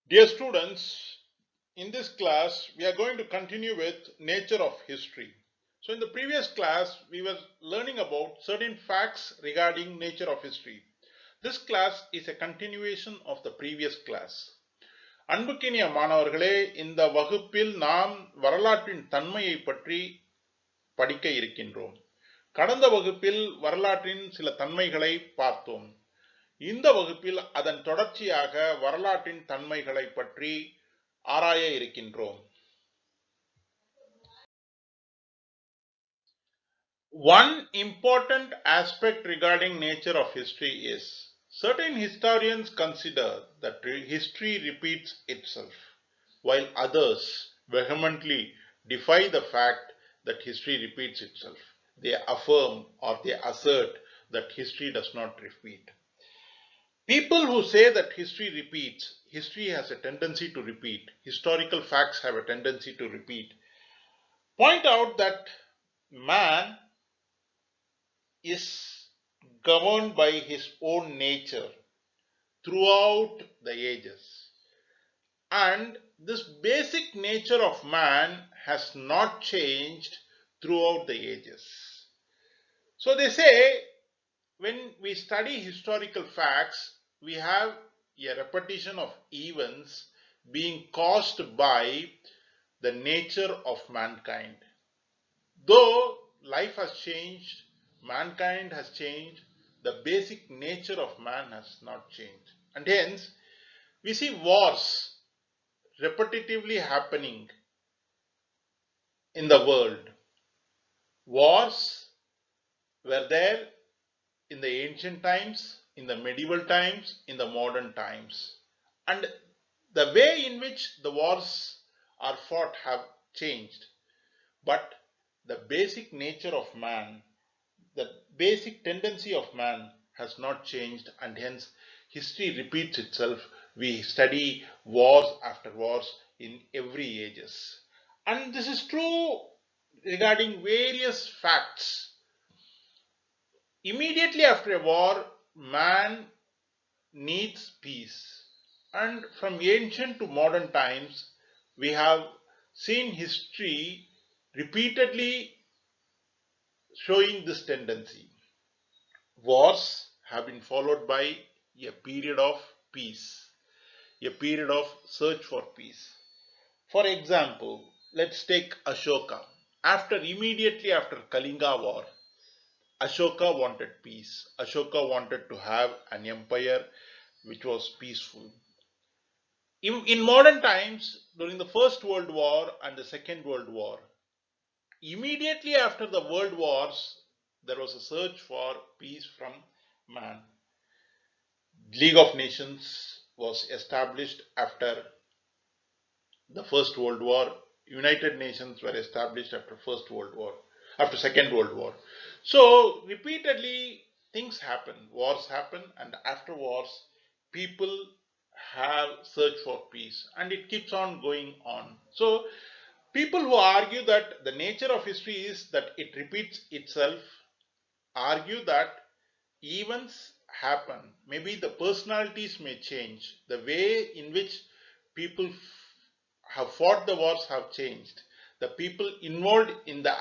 Dear students, in this class, we are going to continue with nature of history. So in the previous class, we were learning about certain facts regarding nature of history. This class is a continuation of the previous class. அன்புக்கினிய மாணவர்களே, இந்த வகுப்பில் நாம் வரலாற்றின் தன்மையை பற்றி படிக்க இருக்கின்றோம். கடந்த வகுப்பில் வரலாற்றின் சில தன்மைகளை பார்த்தோம். இந்த வகுப்பில் அதன் தொடர்ச்சியாக வரலாற்றின் தன்மைகளை பற்றி ஆராய இருக்கின்றோம். One important aspect regarding nature of history is certain historians consider that history repeats itself, while others vehemently defy the fact that history repeats itself. They affirm or they assert that history does not repeat. People who say that history repeats, history has a tendency to repeat, historical facts have a tendency to repeat, point out that man is governed by his own nature throughout the ages. And this basic nature of man has not changed throughout the ages. So they say when we study historical facts, we have a repetition of events being caused by the nature of mankind. Though life has changed, mankind has changed, the basic nature of man has not changed. And hence, we see wars repetitively happening in the world. Wars were there in the ancient times, in the medieval times, in the modern times. And the way in which the wars are fought have changed. But the basic nature of man, the basic tendency of man has not changed, and hence history repeats itself. We study wars after wars in every ages. And this is true regarding various facts. Immediately after a war, man needs peace. And from ancient to modern times, we have seen history repeatedly showing this tendency. Wars have been followed by a period of peace, a period of search for peace. For example, let's take Ashoka. Immediately after Kalinga War, Ashoka wanted peace. Ashoka wanted to have an empire which was peaceful. In modern times, during the First World War and the Second World War, immediately after the world wars, there was a search for peace from man. League of Nations was established after the First World War. United Nations were established after Second World War. So repeatedly things happen, wars happen, and after wars, people have searched for peace, and it keeps on going on. So people who argue that the nature of history is that it repeats itself argue that events happen. Maybe the personalities may change. The way in which people have fought the wars have changed. The people involved in the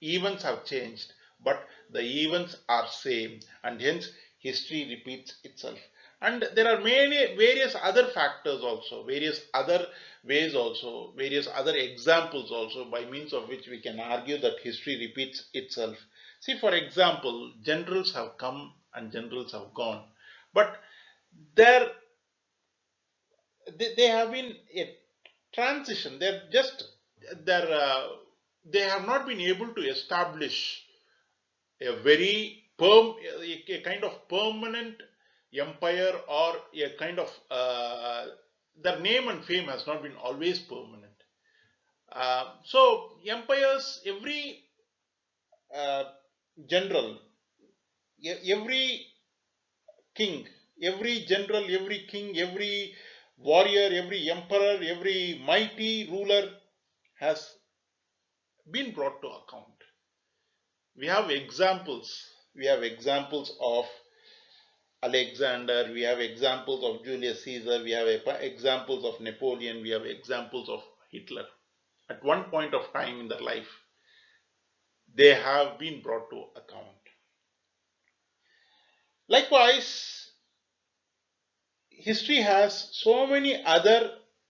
events have changed, but the events are same, and hence history repeats itself. And there are many various other factors also, various other ways also, various other examples also, by means of which we can argue that history repeats itself. See, for example, generals have come and generals have gone, but there they have been a transition. They're they have not been able to establish a very a kind of permanent empire, or a kind of their name and fame has not been always permanent. So empires, every uh, general, every king, every general, every king, every warrior, every emperor, every mighty ruler has been brought to account. We have examples. We have examples of Alexander, we have examples of Julius Caesar, we have examples of Napoleon, we have examples of Hitler. At one point of time in their life, they have been brought to account. Likewise, history has so many other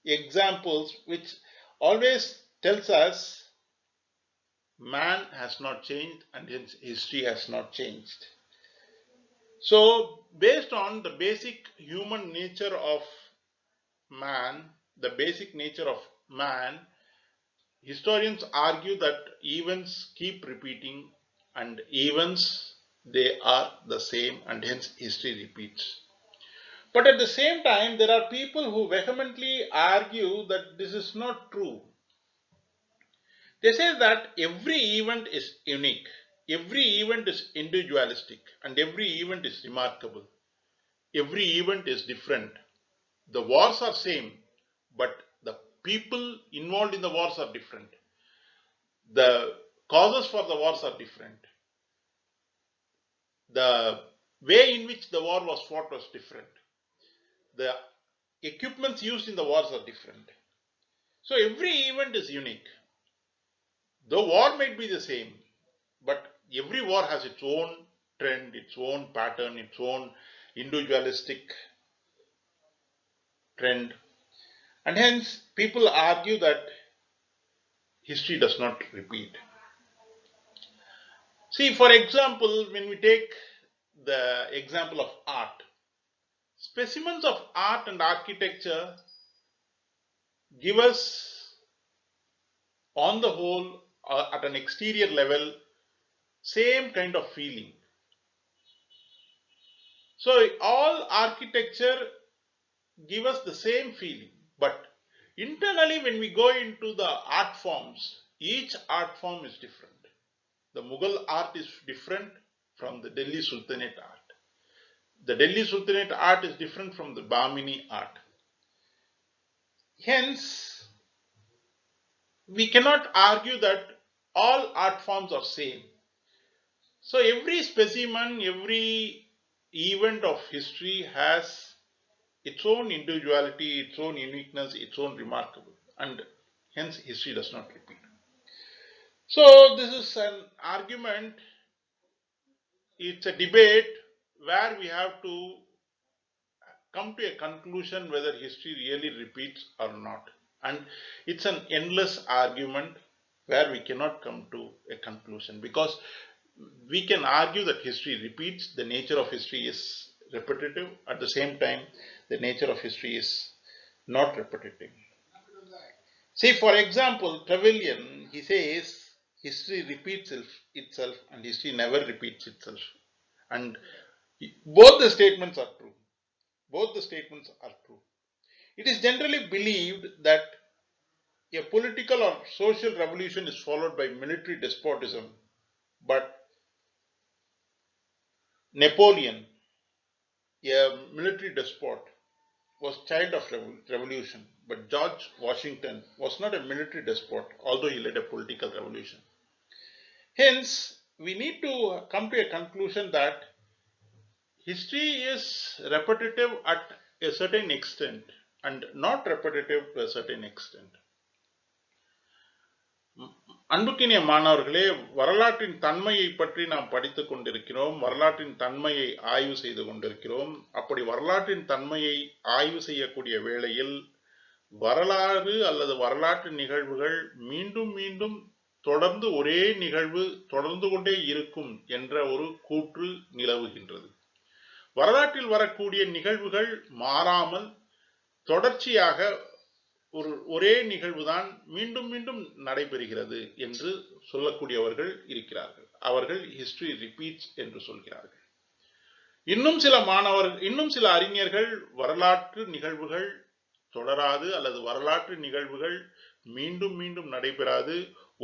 examples which always tells us man has not changed and hence history has not changed. So, based on the basic human nature of man, the basic nature of man, historians argue that events keep repeating and events they are the same and hence history repeats. But at the same time, there are people who vehemently argue that this is not true. They say that every event is unique, every event is individualistic, and every event is remarkable. Every event is different. The wars are same, but the people involved in the wars are different. The causes for the wars are different. The way in which the war was fought was different. The equipments used in the wars are different. So every event is unique. The war might be the same, but every war has its own trend, its own pattern, its own individualistic trend. And hence, people argue that history does not repeat. See, for example, when we take the example of art, specimens of art and architecture give us, on the whole, at an exterior level, same kind of feeling. So, all architecture give us the same feeling, but internally, when we go into the art forms, each art form is different. The Mughal art is different from the Delhi Sultanate art. The Delhi Sultanate art is different from the Bahmani art. Hence, we cannot argue that all art forms are same. So every specimen, every event of history has its own individuality, its own uniqueness, its own remarkable, and hence history does not repeat. So this is an argument, it's a debate where we have to come to a conclusion whether history really repeats or not. And it's an endless argument where we cannot come to a conclusion, because we can argue that history repeats, the nature of history is repetitive, at the same time, the nature of history is not repetitive. See, for example, Trevelyan, he says history repeats itself and history never repeats itself. And both the statements are true. Both the statements are true. It is generally believed that a political or social revolution is followed by military despotism, but Napoleon, a military despot, was child of revolution, but George Washington was not a military despot, although he led a political revolution. Hence, we need to come to a conclusion that history is repetitive at a certain extent and not repetitive to a certain extent. அன்புக்கினிய மாணவர்களே, வரலாற்றின் தன்மையை பற்றி நாம் படித்துக் கொண்டிருக்கிறோம். வரலாற்றின் தன்மையை ஆய்வு செய்து கொண்டிருக்கிறோம். அப்படி வரலாற்றின் தன்மையை ஆய்வு செய்யக்கூடிய வேளையில் வரலாறு அல்லது வரலாற்று நிகழ்வுகள் மீண்டும் மீண்டும் தொடர்ந்து ஒரே நிகழ்வு தொடர்ந்து கொண்டே இருக்கும் என்ற ஒரு கூற்று நிலவுகின்றது. வரலாற்றில் வரக்கூடிய நிகழ்வுகள் மாறாமல் தொடர்ச்சியாக ஒரே நிகழ்வுதான் மீண்டும் மீண்டும் நடைபெறுகிறது என்று சொல்லக்கூடியவர்கள் இருக்கிறார்கள். அவர்கள் ஹிஸ்டரி ரிப்பீட்ஸ் என்று சொல்கிறார்கள். இன்னும் சில அறிஞர்கள் வரலாற்று நிகழ்வுகள் தொடராது அல்லது வரலாற்று நிகழ்வுகள் மீண்டும் மீண்டும் நடைபெறாது,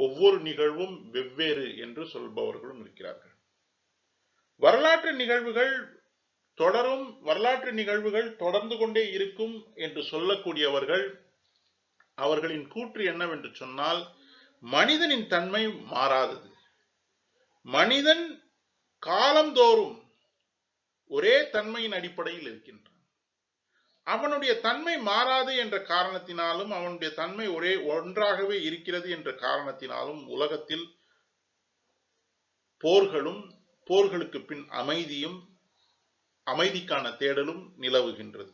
ஒவ்வொரு நிகழ்வும் வெவ்வேறு என்று சொல்பவர்களும் இருக்கிறார்கள். வரலாற்று நிகழ்வுகள் தொடரும், வரலாற்று நிகழ்வுகள் தொடர்ந்து கொண்டே இருக்கும் என்று சொல்லக்கூடியவர்கள், அவர்களின் கூற்று என்னவென்று சொன்னால், மனிதனின் தன்மை மாறாதது. மனிதன் காலந்தோறும் ஒரே தன்மையின் அடிப்படையில் இருக்கின்றான். அவனுடைய தன்மை மாறாது என்ற காரணத்தினாலும் அவனுடைய தன்மை ஒரே ஒன்றாகவே இருக்கிறது என்ற காரணத்தினாலும் உலகத்தில் போர்களும் போர்களுக்கு பின் அமைதியும் அமைதிக்கான தேடலும் நிலவுகின்றது.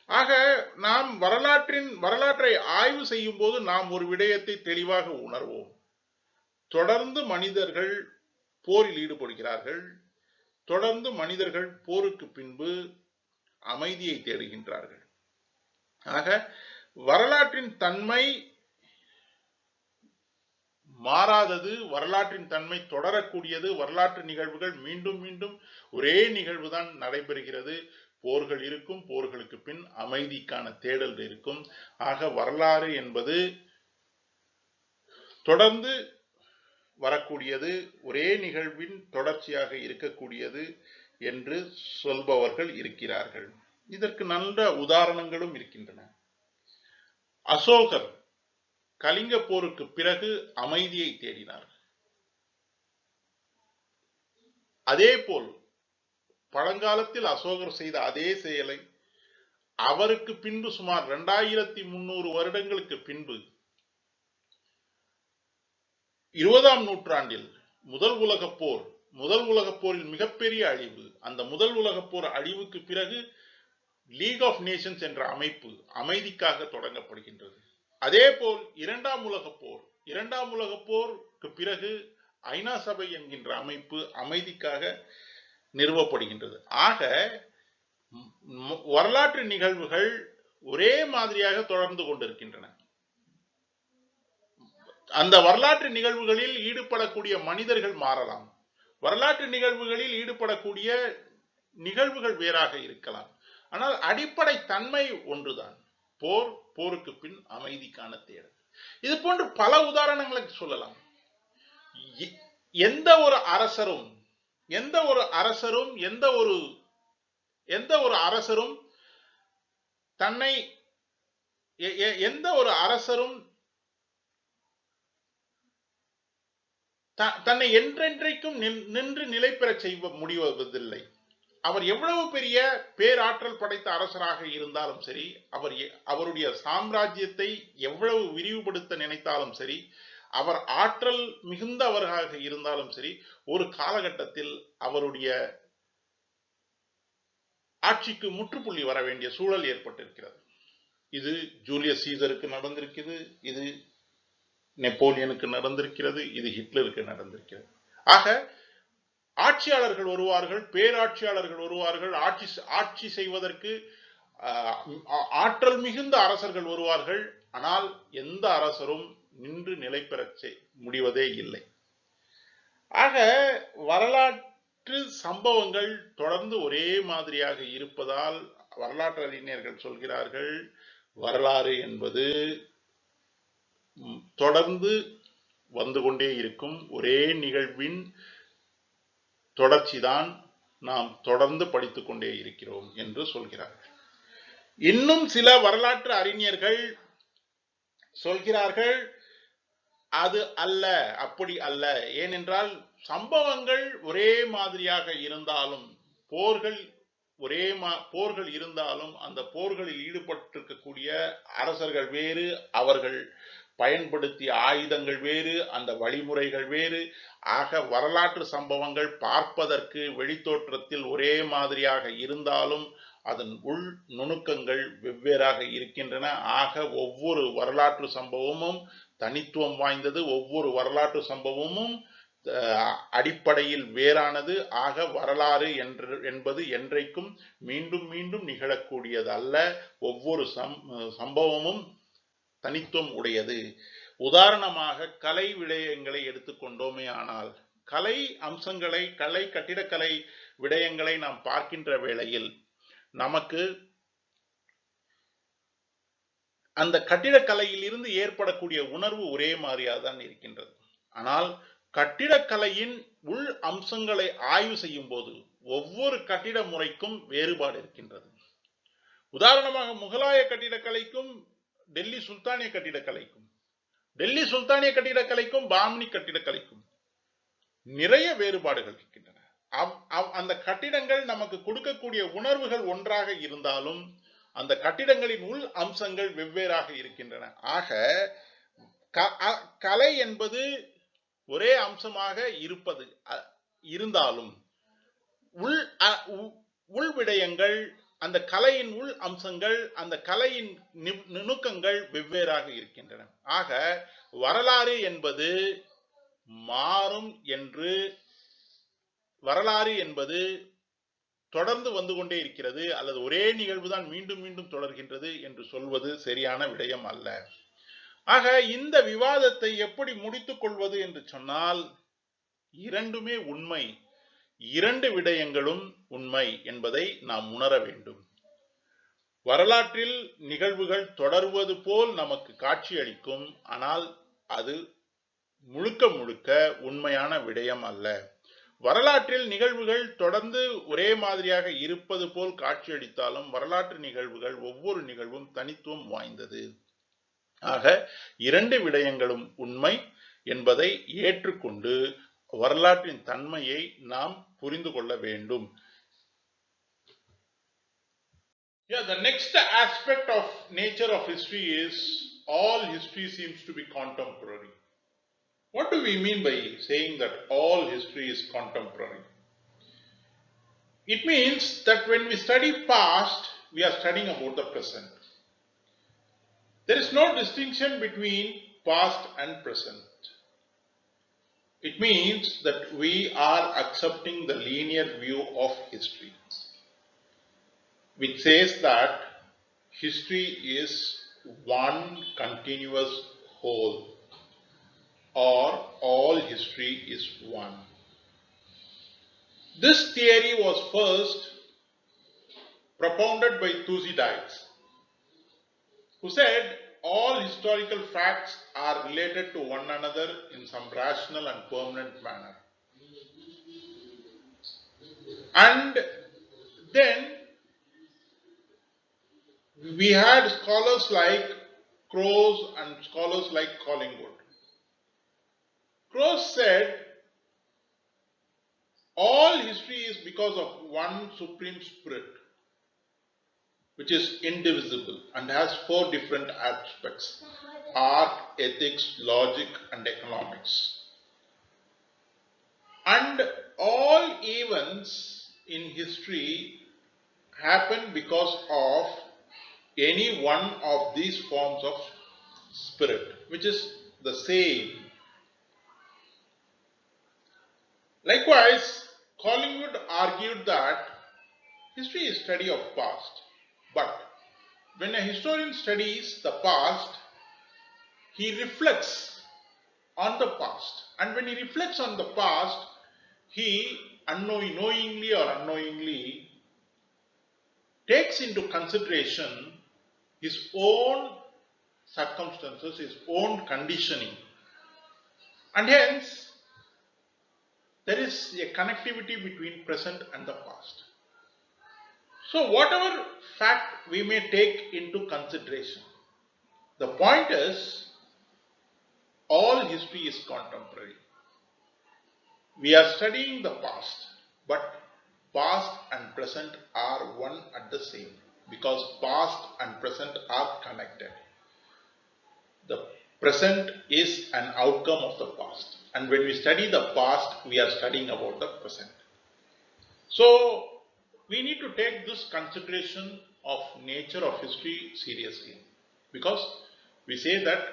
ஆக நாம் வரலாற்றை ஆய்வு செய்யும் போது நாம் ஒரு விடயத்தை தெளிவாக உணர்வோம். தொடர்ந்து மனிதர்கள் போரில் ஈடுபடுகிறார்கள். தொடர்ந்து மனிதர்கள் போருக்கு பின்பு அமைதியை தேடுகின்றார்கள். ஆக வரலாற்றின் தன்மை மாறாதது, வரலாற்றின் தன்மை தொடரக்கூடியது. வரலாற்று நிகழ்வுகள் மீண்டும் மீண்டும் ஒரே நிகழ்வுதான் நடைபெறுகிறது. போர்கள் இருக்கும், போர்களுக்கு பின் அமைதிக்கான தேடல் இருக்கும். ஆக வரலாறு என்பது தொடர்ந்து வரக்கூடியது, ஒரே நிகழ்வின் தொடர்ச்சியாக இருக்கக்கூடியது என்று சொல்பவர்கள் இருக்கிறார்கள். இதற்கு நல்ல உதாரணங்களும் இருக்கின்றன. அசோகர் கலிங்க போருக்கு பிறகு அமைதியை தேடினார். அதே போல் பழங்காலத்தில் அசோகர் செய்த அதே செயலை அவருக்கு பின்பு சுமார் 2300 வருடங்களுக்கு பின்பு 20ஆம் நூற்றாண்டில் முதல் உலகப் போரில் மிகப்பெரிய அழிவு. அந்த முதல் உலகப் போர் அழிவுக்கு பிறகு லீக் ஆஃப் நேஷன்ஸ் என்ற அமைப்பு அமைதிக்காக தொடங்கப்படுகின்றது. அதே போல் இரண்டாம் உலகப் போருக்கு பிறகு ஐநா சபை என்கின்ற அமைப்பு அமைதிக்காக நிறுவப்படுகின்றது. ஆக வரலாற்று நிகழ்வுகள் ஒரே மாதிரியாக தொடர்ந்து கொண்டிருக்கின்றன. அந்த வரலாற்று நிகழ்வுகளில் ஈடுபடக்கூடிய மனிதர்கள் மாறலாம். வரலாற்று நிகழ்வுகளில் ஈடுபடக்கூடிய நிகழ்வுகள் வேறாக இருக்கலாம். ஆனால் அடிப்படை தன்மை ஒன்றுதான். போருக்கு பின் அமைதிக்கான தேடல். இது போன்று பல உதாரணங்களை சொல்லலாம். எந்த ஒரு அரசரும் தன்னை என்றென்றைக்கும் நின்று நிலை பெற செய்ய முடிவதில்லை. அவர் எவ்வளவு பெரிய பேராற்றல் படைத்த அரசராக இருந்தாலும் சரி, அவருடைய சாம்ராஜ்யத்தை எவ்வளவு விரிவுபடுத்த நினைத்தாலும் சரி, அவர் ஆற்றல் மிகுந்தவராக இருந்தாலும் சரி, ஒரு காலகட்டத்தில் அவருடைய ஆட்சிக்கு முற்றுப்புள்ளி வர வேண்டிய சூழல் ஏற்பட்டிருக்கிறது. இது ஜூலியஸ் சீசருக்கு நடந்திருக்கிறது, இது நெப்போலியனுக்கு நடந்திருக்கிறது, இது ஹிட்லருக்கு நடந்திருக்கிறது. ஆக ஆட்சியாளர்கள் வருவார்கள், பேராட்சியாளர்கள் வருவார்கள், ஆட்சி செய்வதற்கு ஆற்றல் மிகுந்த அரசர்கள் வருவார்கள். ஆனால் எந்த அரசரும் நின்று நிலை பெற முடிவதே இல்லை. ஆக வரலாற்று சம்பவங்கள் தொடர்ந்து ஒரே மாதிரியாக இருப்பதால் வரலாற்று அறிஞர்கள் சொல்கிறார்கள், வரலாறு என்பது தொடர்ந்து வந்து கொண்டே இருக்கும் ஒரே நிகழ்வின் தொடர்ச்சிதான், நாம் தொடர்ந்து படித்துக் கொண்டே இருக்கிறோம் என்று சொல்கிறார்கள். இன்னும் சில வரலாற்று அறிஞர்கள் சொல்கிறார்கள், அது அல்ல, அப்படி அல்ல. ஏனென்றால் சம்பவங்கள் ஒரே மாதிரியாக இருந்தாலும், போர்கள் இருந்தாலும் அந்த போர்களில் ஈடுபட்டிருக்கக்கூடிய அரசர்கள் வேறு, அவர்கள் பயன்படுத்திய ஆயுதங்கள் வேறு, அந்த வழிமுறைகள் வேறு. ஆக வரலாற்று சம்பவங்கள் பார்ப்பதற்கு வெளித்தோற்றத்தில் ஒரே மாதிரியாக இருந்தாலும் அதன் உள் நுணுக்கங்கள் வெவ்வேறாக இருக்கின்றன. ஆக ஒவ்வொரு வரலாற்று சம்பவமும் தனித்துவம் வாய்ந்தது, ஒவ்வொரு வரலாற்று சம்பவமும் அடிப்படையில் வேறானது. ஆக வரலாறு என்பது என்றைக்கும் மீண்டும் மீண்டும் நிகழக்கூடியது அல்ல. ஒவ்வொரு சம்பவமும் தனித்துவம் உடையது. உதாரணமாக கலை விடயங்களை எடுத்துக்கொண்டோமே ஆனால், கலை அம்சங்களை, கட்டிடக்கலை விடயங்களை நாம் பார்க்கின்ற வேளையில் நமக்கு அந்த கட்டிடக்கலையில் இருந்து ஏற்படக்கூடிய உணர்வு ஒரே மாதிரியாக தான் இருக்கின்றது. ஆனால் கட்டிடக்கலையின் உள் அம்சங்களை ஆய்வு செய்யும் போது ஒவ்வொரு கட்டிட முறைக்கும் வேறுபாடு இருக்கின்றது. உதாரணமாக முகலாய கட்டிடக்கலைக்கும் டெல்லி சுல்தானிய கட்டிடக்கலைக்கும் பாமினி கட்டிடக்கலைக்கும் நிறைய வேறுபாடுகள் இருக்கின்றன. அந்த கட்டிடங்கள் நமக்கு கொடுக்கக்கூடிய உணர்வுகள் ஒன்றாக இருந்தாலும் அந்த கட்டிடங்களின் உள் அம்சங்கள் வெவ்வேறாக இருக்கின்றன. ஆக கலை என்பது ஒரே அம்சமாக இருந்தாலும் உள் விடயங்கள், அந்த கலையின் உள் அம்சங்கள், அந்த கலையின் நுணுக்கங்கள் வெவ்வேறாக இருக்கின்றன. ஆக வரலாறு என்பது மாறும் என்று, வரலாறு என்பது தொடர்ந்து வந்து கொண்டே இருக்கிறது அல்லது ஒரே நிகழ்வுதான் மீண்டும் மீண்டும் தொடர்கின்றது என்று சொல்வது சரியான விடயம் அல்ல. ஆக இந்த விவாதத்தை எப்படி முடித்துக் கொள்வது என்று சொன்னால், இரண்டுமே உண்மை, இரண்டு விடயங்களும் உண்மை என்பதை நாம் உணர வேண்டும். வரலாற்றில் நிகழ்வுகள் தொடர்வது போல் நமக்கு காட்சியளிக்கும், ஆனால் அது முழுக்க முழுக்க உண்மையான விடயம் அல்ல. வரலாற்றில் நிகழ்வுகள் தொடர்ந்து ஒரே மாதிரியாக இருப்பது போல் காட்சியளித்தாலும் வரலாற்று நிகழ்வுகள் ஒவ்வொரு நிகழ்வும் தனித்துவம் வாய்ந்தது. ஆக இரண்டு விடயங்களும் உண்மை என்பதை ஏற்றுக்கொண்டு வரலாற்றின் தன்மையை நாம் புரிந்து கொள்ள வேண்டும். The next aspect of nature of history is all history seems to be contemporary. What do we mean by saying that all history is contemporary? It means that when we study past, we are studying about the present. There is no distinction between past and present. It means that we are accepting the linear view of history, which says that history is one continuous whole, or all history is one. This theory was first propounded by Thucydides, who said all historical facts are related to one another in some rational and permanent manner. And then we had scholars like Croce and scholars like Collingwood. Croce said all history is because of one supreme spirit, which is indivisible and has four different aspects: art, ethics, logic, and economics. And all events in history happen because of any one of these forms of spirit, which is the same. Likewise, Collingwood argued that history is study of past, but when a historian studies the past, he reflects on the past, and when he reflects on the past, he knowingly or unknowingly takes into consideration his own circumstances, his own conditioning, and hence there is a connectivity between present and the past. So whatever fact we may take into consideration, the point is all history is contemporary. We are studying the past, but past and present are one at the same, because past and present are connected. The present is an outcome of the past, and when we study the past, we are studying about the present. So we need to take this consideration of nature of history seriously, because we say that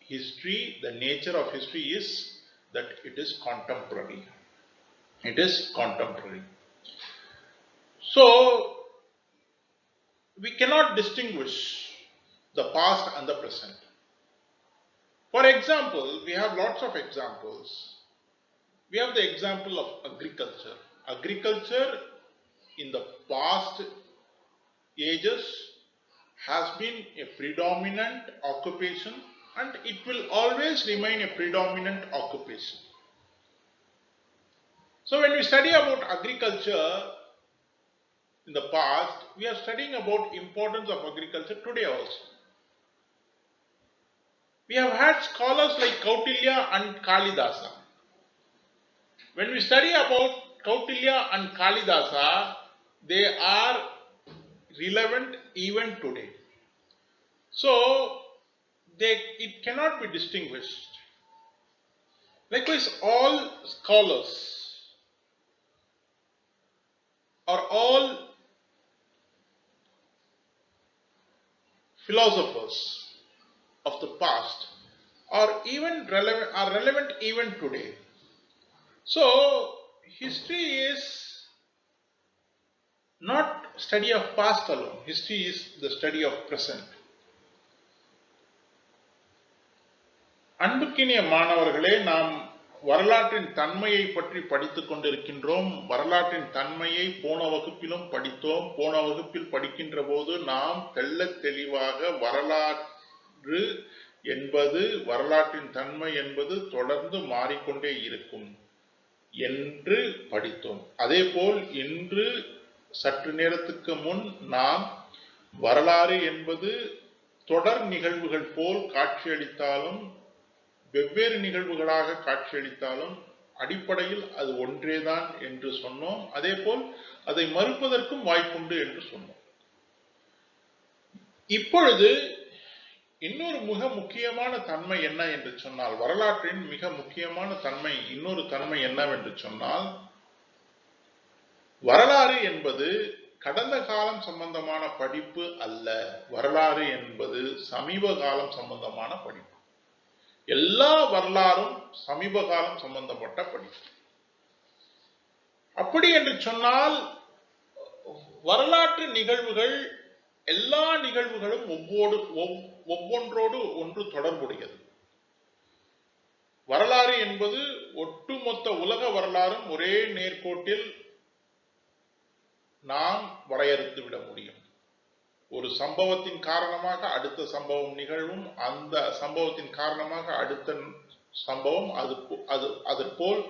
history, the nature of history is that it is contemporary. It is contemporary. So we cannot distinguish the past and the present. For example, we have lots of examples. We have the example of agriculture. Agriculture in the past ages has been a predominant occupation, and it will always remain a predominant occupation. So when we study about agriculture in the past, we are studying about importance of agriculture today also. We have had scholars like Kautilya and Kalidasa. When we study about Kautilya and Kalidasa, they are relevant even today. So, it cannot be distinguished. Likewise, all scholars or all philosophers of the past are relevant even today. So, history is not study of past alone. History is the study of present. அன்புக்கினிய மாணவர்களே, நாம் வரலாற்றின் தன்மையை பற்றி படித்துக் கொண்டிருக்கின்றோம். வரலாற்றின் தன்மையை போன வகுப்பிலும் படித்தோம். போன வகுப்பில் படிக்கின்ற போது நாம் தெள்ளத் தெளிவாக வரலாறு என்பது, வரலாற்றின் தன்மை என்பது தொடர்ந்து மாறிக்கொண்டே இருக்கும் என்று படித்தோம். அதேபோல் இன்று சற்று நேரத்துக்கு முன் நாம் வரலாறு என்பது தொடர் நிகழ்வுகள் போல் காட்சியளித்தாலும், வெவ்வேறு நிகழ்வுகளாக காட்சியளித்தாலும் அடிப்படையில் அது ஒன்றேதான் என்று சொன்னோம். அதேபோல் அதை மறுப்பதற்கும் வாய்ப்புண்டு என்று சொன்னோம். இப்பொழுது இன்னொரு மிக முக்கியமான தன்மை என்ன என்று சொன்னால், வரலாற்றின் மிக முக்கியமான தன்மை, இன்னொரு தன்மை என்னவென்று சொன்னால், வரலாறு என்பது கடந்த காலம் சம்பந்தமான படிப்பு அல்ல. வரலாறு என்பது சமீப காலம் சம்பந்தமான படிப்பு. எல்லா வரலாறும் சமீப காலம் சம்பந்தப்பட்ட படிப்பு. அப்படி என்று சொன்னால், வரலாற்று நிகழ்வுகள், எல்லா நிகழ்வுகளும் ஒவ்வொன்றோடு ஒன்று தொடர்புடையது. வரலாறு என்பது ஒட்டுமொத்த உலக வரலாறும் ஒரே நேர்கோட்டில் நாம் வரையறுத்து விட முடியும். ஒரு சம்பவத்தின் காரணமாக அடுத்த சம்பவம் நிகழ்வும், அந்த சம்பவத்தின் காரணமாக அடுத்த சம்பவம், அதுபோல்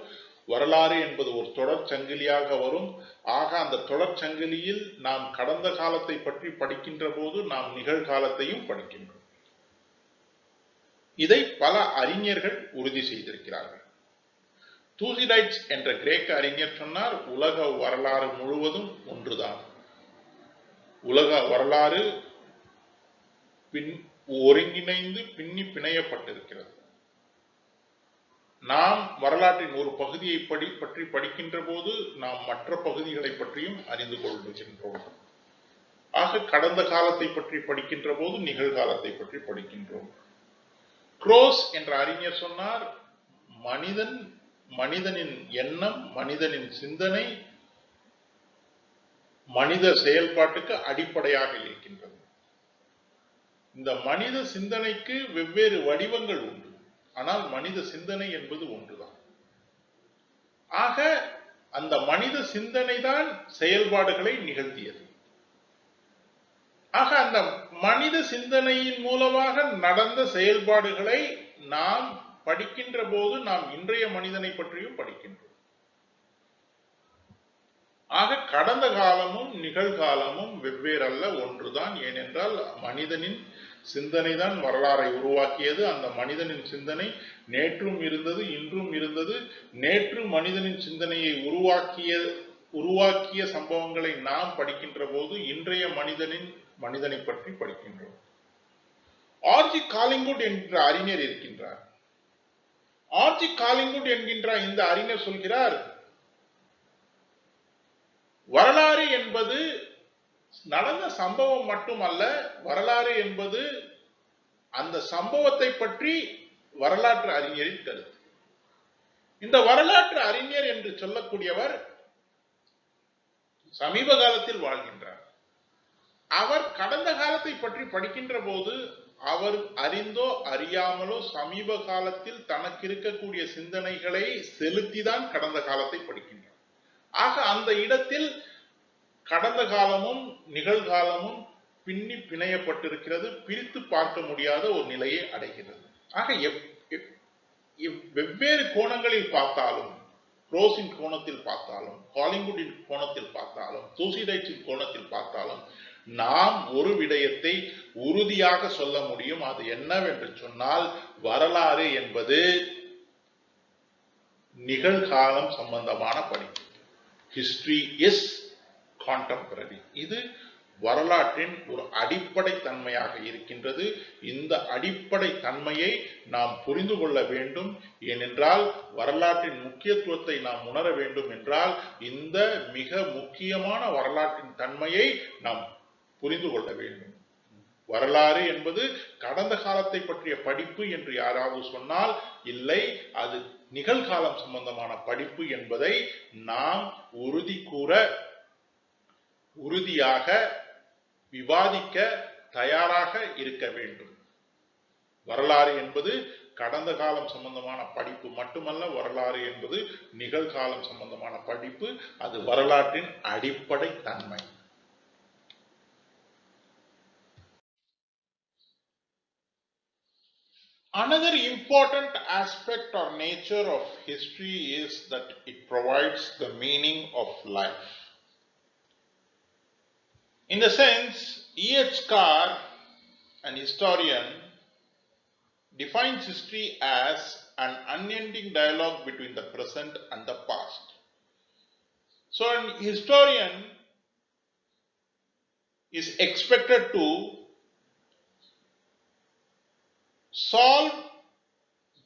வரலாறு என்பது ஒரு தொடர் சங்கிலியாக வரும். ஆக அந்த தொடர் சங்கிலியில் நாம் கடந்த காலத்தை பற்றி படிக்கின்ற போது நாம் நிகழ்காலத்தையும் படிக்கின்றோம். இதை பல அறிஞர்கள் உறுதி செய்திருக்கிறார்கள். தூசிடைட்ஸ் என்ற கிரேக்க அறிஞர் சொன்னார், உலக வரலாறு முழுவதும் ஒன்றுதான். உலக வரலாறு ஒருங்கிணைந்து பின்னி பிணையப்பட்டிருக்கிறது. நாம் வரலாற்றின் ஒரு பகுதியை பற்றி படிக்கின்ற போது நாம் மற்ற பகுதிகளை பற்றியும் அறிந்து கொள்கின்றோம். ஆக கடந்த காலத்தை பற்றி படிக்கின்ற போது நிகழ்காலத்தை பற்றி படிக்கின்றோம். குரோஸ் என்ற அறிஞர் சொன்னார், மனிதனின் எண்ணம், மனிதனின் சிந்தனை மனித செயல்பாட்டுக்கு அடிப்படையாக இருக்கின்றது. இந்த மனித சிந்தனைக்கு வெவ்வேறு வடிவங்கள் உண்டு, ஆனால் மனித சிந்தனை என்பது ஒன்றுதான். ஆக அந்த மனித சிந்தனை தான் செயல்பாடுகளை நிகழ்த்தியது. ஆக அந்த மனித சிந்தனையின் மூலமாக நடந்த செயல்பாடுகளை நாம் படிக்கின்ற போது நாம் இன்றைய மனிதனை பற்றியும் படிக்கின்றோம். ஆக கடந்த காலமும் நிகழ்காலமும் வெவ்வேறல்ல, ஒன்றுதான். ஏனென்றால் மனிதனின் சிந்தனை தான் வரலாறை உருவாக்கியது. அந்த மனிதனின் சிந்தனை நேற்றும் இருந்தது, இன்றும் இருந்தது. நேற்று மனிதனின் சிந்தனையை உருவாக்கிய சம்பவங்களை நாம் படிக்கின்ற போது இன்றைய மனிதனை பற்றி படிக்கின்றோம். ஆர்ஜி காலிங்குட் என்ற அறிஞர் இருக்கின்றார். ஆர்ஜி காலிங்குட் என்கின்ற இந்த அறிஞர் சொல்கிறார், வரலாறு என்பது நடந்த சம்பவம் மட்டுமல்ல, வரலாறு என்பது அந்த சம்பவத்தை பற்றி வரலாற்று அறிஞரின் கருத்து. இந்த வரலாற்று அறிஞர் என்று சொல்லக்கூடியவர் சமீப காலத்தில் வாழ்கின்றார். அவர் கடந்த காலத்தை பற்றி படிக்கின்ற போது அவர் அறிந்தோ அறியாமலோ சமீப காலத்தில் தனக்கு இருக்கக்கூடிய சிந்தனைகளை செலுத்திதான் கடந்த காலத்தை படிக்கின்றார். ஆக அந்த இடத்தில் கடந்த காலமும் நிகழ்காலமும் பின்னி பிணையப்பட்டிருக்கிறது, பிரித்து பார்க்க முடியாத ஒரு நிலையை அடைகிறது. ஆக வெவ்வேறு கோணங்களில் பார்த்தாலும், ரோஸின் கோணத்தில் பார்த்தாலும், காலிங்குடின் கோணத்தில் பார்த்தாலும், தூசிடைட்ஸின் கோணத்தில் பார்த்தாலும் நாம் ஒரு விடயத்தை உறுதியாக சொல்ல முடியும். அது என்னவென்று சொன்னால், வரலாறு என்பது நிகழ்காலம் சம்பந்தமான படிப்பு. history is contemporary. இது வரலாற்றின் ஒரு அடிப்படை தன்மையாக இருக்கின்றது. இந்த அடிப்படை தன்மையை நாம் புரிந்து கொள்ள வேண்டும். ஏனென்றால் வரலாற்றின் முக்கியத்துவத்தை நாம் உணர வேண்டும் என்றால் இந்த மிக முக்கியமான வரலாற்றின் தன்மையை நாம் புரிந்து கொள்ள வேண்டும். வரலாறு என்பது கடந்த காலத்தை பற்றிய படிப்பு என்று யாராவது சொன்னால் இல்லை, அது நிகழ்காலம் சம்பந்தமான படிப்பு என்பதை நாம் உறுதியாக விவாதிக்க தயாராக இருக்க வேண்டும். வரலாறு என்பது கடந்த காலம் சம்பந்தமான படிப்பு மட்டுமல்ல, வரலாறு என்பது நிகழ்காலம் சம்பந்தமான படிப்பு. அது வரலாற்றின் அடிப்படை தன்மை. Another important aspect or nature of history is that it provides the meaning of life. In the sense, E.H. Carr, an historian, defines history as an unending dialogue between the present and the past. So an historian is expected to solve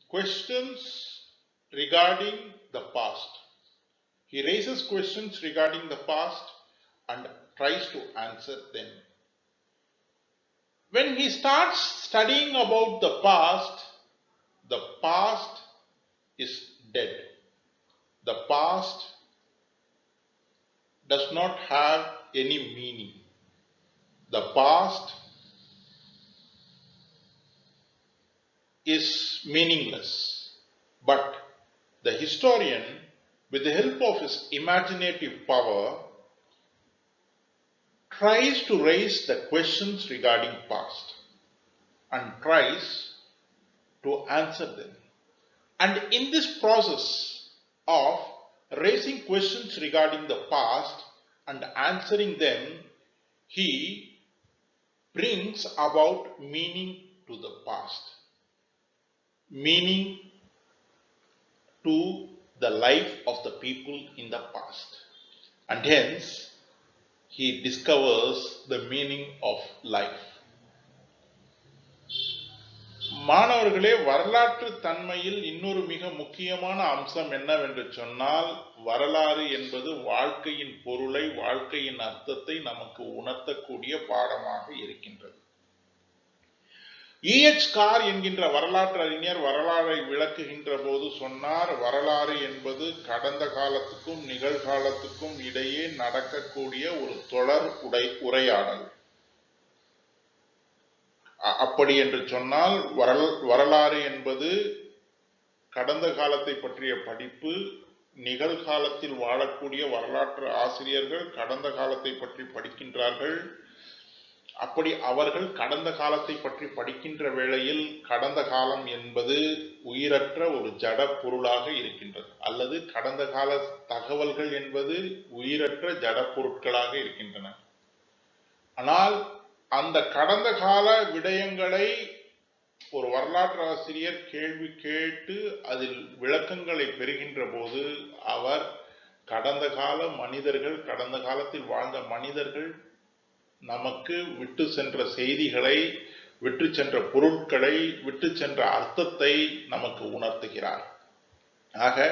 questions regarding the past. He raises questions regarding the past and tries to answer them. When he starts studying about the past is dead. The past does not have any meaning. The past is meaningless. But the historian, with the help of his imaginative power, tries to raise the questions regarding past and tries to answer them. And in this process of raising questions regarding the past and answering them, he brings about meaning to the past, meaning to the life of the people in the past, and hence he discovers the meaning of life. மாணவர்களே, வரலாற்று தன்மையில் இன்னொரு மிக முக்கியமான அம்சம் என்னவென்று சொன்னால், வரலாறு என்பது வாழ்க்கையின் பொருளை, வாழ்க்கையின் அர்த்தத்தை நமக்கு உணர்த்தக்கூடிய பாடமாக இருக்கின்றது. E.H. கார் என்கின்ற வரலாற்று அறிஞர் வரலாறை விளக்குகின்ற போது சொன்னார், வரலாறு என்பது கடந்த காலத்துக்கும் நிகழ்காலத்துக்கும் இடையே நடக்கக்கூடிய ஒரு தொடர் உரையாடல். அப்படி என்று சொன்னால் வரலாறு என்பது கடந்த காலத்தை பற்றிய படிப்பு. நிகழ்காலத்தில் வாழக்கூடிய வரலாற்று ஆசிரியர்கள் கடந்த காலத்தை பற்றி படிக்கின்றார்கள். அப்படி அவர்கள் கடந்த காலத்தை பற்றி படிக்கின்ற வேளையில் கடந்த காலம் என்பது உயிரற்ற ஒரு ஜட பொருளாக இருக்கின்றது, அல்லது கடந்த கால தகவல்கள் என்பது உயிரற்ற ஜட பொருட்களாக இருக்கின்றன. ஆனால் அந்த கடந்த கால விடயங்களை ஒரு வரலாற்று ஆசிரியர் கேள்வி கேட்டு அதில் விளக்கங்களை பெறுகின்ற போது அவர் கடந்த கால மனிதர்கள், கடந்த காலத்தில் வாழ்ந்த மனிதர்கள் நமக்கு விட்டு சென்ற செய்திகளை, விட்டு சென்ற பொருட்களை, விட்டு சென்ற அர்த்தத்தை நமக்கு உணர்த்துகிறார். ஆக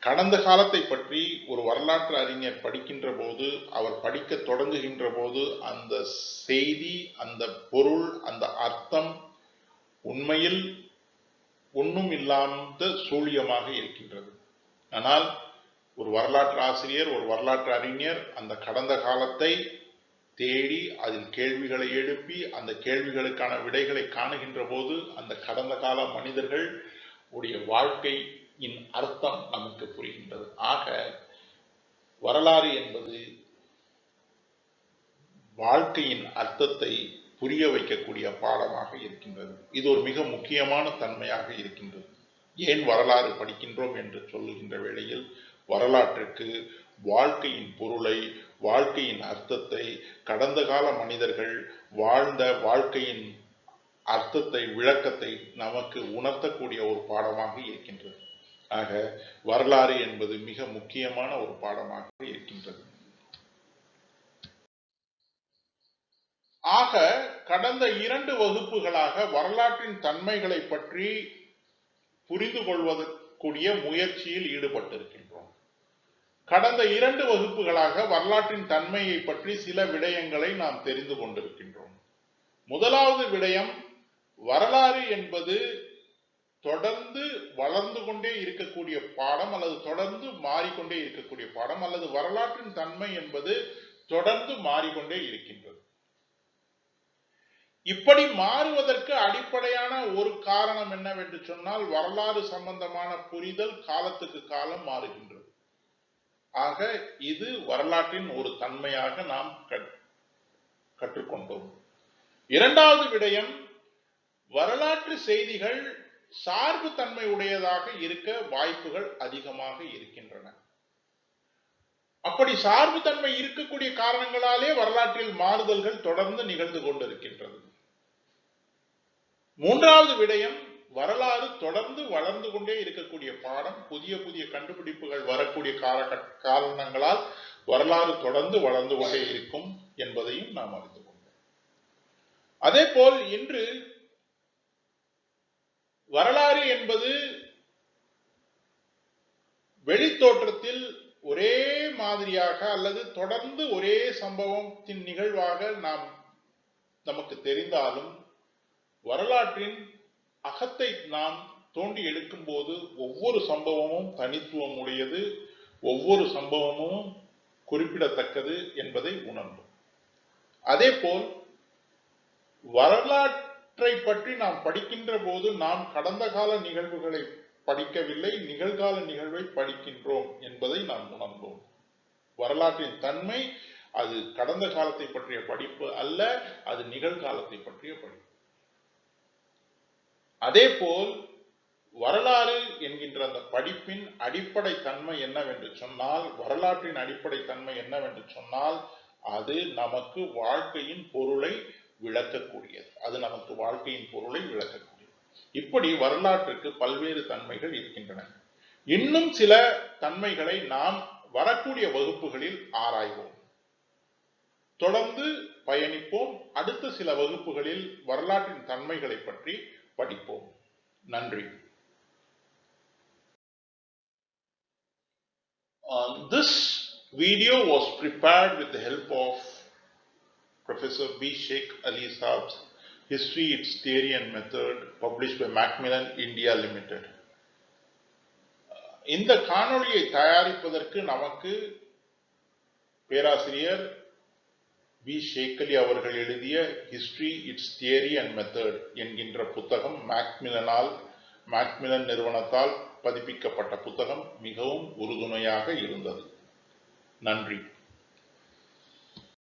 கடந்த காலத்தை பற்றி ஒரு வரலாற்று அறிஞர் படிக்கின்ற போது, அவர் படிக்க தொடங்குகின்ற போது அந்த செய்தி, அந்த பொருள், அந்த அர்த்தம் உண்மையில் ஒன்றும் இல்லாத சூழியமாக இருக்கின்றது. ஆனால் ஒரு வரலாற்று ஆசிரியர், ஒரு வரலாற்று அறிஞர் அந்த கடந்த காலத்தை தேடி அதில் கேள்விகளை எழுப்பி அந்த கேள்விகளுக்கான விடைகளை காணுகின்ற போது அந்த கடந்த கால மனிதர்கள் உடைய வாழ்க்கையின் அர்த்தம் நமக்கு புரிகின்றது. ஆக வரலாறு என்பது வாழ்க்கையின் அர்த்தத்தை புரிய வைக்கக்கூடிய பாடமாக இருக்கின்றது. இது ஒரு மிக முக்கியமான தன்மையாக இருக்கின்றது. ஏன் வரலாறு படிக்கின்றோம் என்று சொல்லுகின்ற வேளையில் வரலாற்றுக்கு வாழ்க்கையின் பொருளை, வாழ்க்கையின் அர்த்தத்தை, கடந்த கால மனிதர்கள் வாழ்ந்த வாழ்க்கையின் அர்த்தத்தை, விளக்கத்தை நமக்கு உணர்த்தக்கூடிய ஒரு பாடமாக இருக்கின்றது. ஆக வரலாறு என்பது மிக முக்கியமான ஒரு பாடமாக இருக்கின்றது. ஆக கடந்த 2 வகுப்புகளாக வரலாற்றின் தன்மைகளை பற்றி புரிந்து கொள்வதற்குரிய முயற்சியில் ஈடுபட்டிருக்கின்றோம். கடந்த 2 வகுப்புகளாக வரலாற்றின் தன்மையை பற்றி சில விடயங்களை நாம் தெரிந்து கொண்டிருக்கின்றோம். முதலாவது விடயம், வரலாறு என்பது தொடர்ந்து வளர்ந்து கொண்டே இருக்கக்கூடிய பாடம் அல்லது தொடர்ந்து மாறிக்கொண்டே இருக்கக்கூடிய பாடம் அல்லது வரலாற்றின் தன்மை என்பது தொடர்ந்து மாறிக்கொண்டே இருக்கின்றது. இப்படி மாறுவதற்கு அடிப்படையான ஒரு காரணம் என்னவென்று சொன்னால், வரலாறு சம்பந்தமான புரிதல் காலத்துக்கு காலம் மாறுகின்றது. ஆக இது வரலாற்றின் ஒரு தன்மையாக நாம் கற்றுக்கொண்டோம். இரண்டாவது விடயம், வரலாற்று செய்திகள் சார்பு தன்மை உடையதாக இருக்க வாய்ப்புகள் அதிகமாக இருக்கின்றன. அப்படி சார்பு தன்மை இருக்கக்கூடிய காரணங்களாலே வரலாற்றில் மாறுதல்கள் தொடர்ந்து நிகழ்ந்து கொண்டிருக்கின்றது. மூன்றாவது விடயம், வரலாறு தொடர்ந்து வளர்ந்து கொண்டே இருக்கக்கூடிய பாடம். புதிய புதிய கண்டுபிடிப்புகள் வரக்கூடிய காரணங்களால் வரலாறு தொடர்ந்து வளர்ந்து கொண்டே இருக்கும் என்பதையும் நாம் அறிந்து கொண்டோம். அதே போல் இன்று வரலாறு என்பது வெளித்தோற்றத்தில் ஒரே மாதிரியாக அல்லது தொடர்ந்து ஒரே சம்பவத்தின் நிகழ்வாக நமக்கு தெரிந்தாலும், வரலாற்றின் அகத்தை நாம் தோண்டி எடுக்கும் போது ஒவ்வொரு சம்பவமும் தனித்துவம் உடையது, ஒவ்வொரு சம்பவமும் குறிப்பிடத்தக்கது என்பதை உணர்ந்தோம். அதே போல் வரலாற்றை பற்றி நாம் படிக்கின்ற போது நாம் கடந்த கால நிகழ்வுகளை படிக்கவில்லை, நிகழ்கால நிகழ்வை படிக்கின்றோம் என்பதை நாம் உணர்ந்தோம். வரலாற்றின் தன்மை அது கடந்த காலத்தை பற்றிய படிப்பு அல்ல, அது நிகழ்காலத்தை பற்றிய படிப்பு. அதே போல் வரலாறு என்கின்ற அந்த படிப்பின் அடிப்படை தன்மை என்னவென்று சொன்னால், வரலாற்றின் அடிப்படை தன்மை என்னவென்று சொன்னால், அது நமக்கு வாழ்க்கையின் பொருளை விளக்கக்கூடியது. இப்படி வரலாற்றுக்கு பல்வேறு தன்மைகள் இருக்கின்றன. இன்னும் சில தன்மைகளை நாம் வரக்கூடிய வகுப்புகளில் ஆராய்வோம். தொடர்ந்து பயணிப்போம். அடுத்த சில வகுப்புகளில் வரலாற்றின் தன்மைகளை பற்றி படிப்போம். நன்றி. This video was prepared with the help of Professor B. Sheikh Ali Saab's History, Its Theory and Method, published by Macmillan India Limited. இந்த காணொளியை தயாரிப்பதற்கு நமக்கு பேராசிரியர் பி. ஷேக் அலி அவர்கள் எழுதிய history, it's theory and method என்கின்ற புத்தகம் மேக்மிலன் நிறுவனத்தால் பதிப்பிக்கப்பட்ட புத்தகம் மிகவும் உறுதுணையாக இருந்தது. நன்றி.